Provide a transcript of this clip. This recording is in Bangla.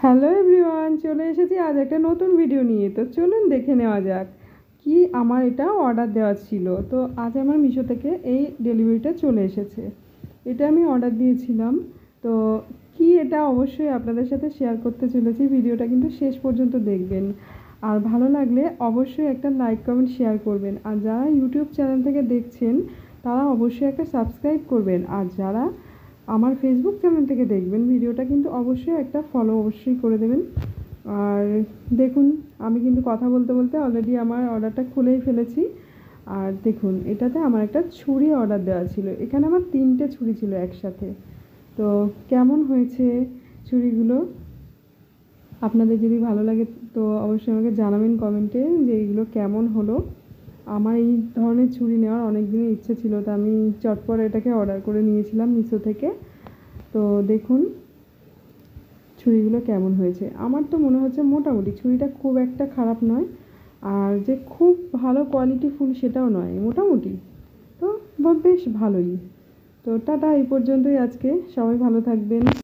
হ্যালো এভরিওয়ান, চলে এসেছি আজ একটা নতুন ভিডিও নিয়ে। তো চলুন দেখে নেওয়া যাক কি আমার এটা অর্ডার দেওয়া ছিল। তো আজ আমার মিশো থেকে এই ডেলিভারিটা চলে এসেছে। এটা আমি অর্ডার দিয়েছিলাম। তো কি এটা অবশ্যই আপনাদের সাথে শেয়ার করতে চলেছি। ভিডিওটা কিন্তু শেষ পর্যন্ত দেখবেন, আর ভালো লাগলে অবশ্যই একটা লাইক কমেন্ট শেয়ার করবেন। আর যারা ইউটিউব চ্যানেল থেকে দেখছেন তারা অবশ্যই একটা সাবস্ক্রাইব করবেন। আর যারা আমার ফেসবুক চ্যানেল থেকে দেখবেন ভিডিওটা কিন্তু অবশ্যই একটা ফলো অবশ্যই করে দেবেন। আর দেখুন, আমি কিন্তু কথা বলতে বলতে অলরেডি আমার অর্ডারটা খুলেই ফেলেছি। আর দেখুন, এটাতে আমার একটা ছুরি অর্ডার দেওয়া ছিল। এখানে আমার 3টে ছুরি ছিল একসাথে। তো কেমন হয়েছে ছুরিগুলো, আপনাদের যদি ভালো লাগে তো অবশ্যই আমাকে জানাবেন কমেন্টে যে এগুলো কেমন হলো। আমার এই ধরনের ছুরি নেওয়ার অনেক দিনের ইচ্ছে ছিল, তো আমি চটপট এটাকে অর্ডার করে নিয়েছিলাম মিশো থেকে। তো দেখুন ছুরিগুলো কেমন হয়েছে। আমার তো মনে হচ্ছে মোটামুটি ছুরিটা খুব একটা খারাপ নয়, আর যে খুব ভালো কোয়ালিটি ফুল সেটাও নয়, মোটামুটি। তো বেশ ভালোই। তো টাটা, এই পর্যন্তই আজকে। সবাই ভালো থাকবেন।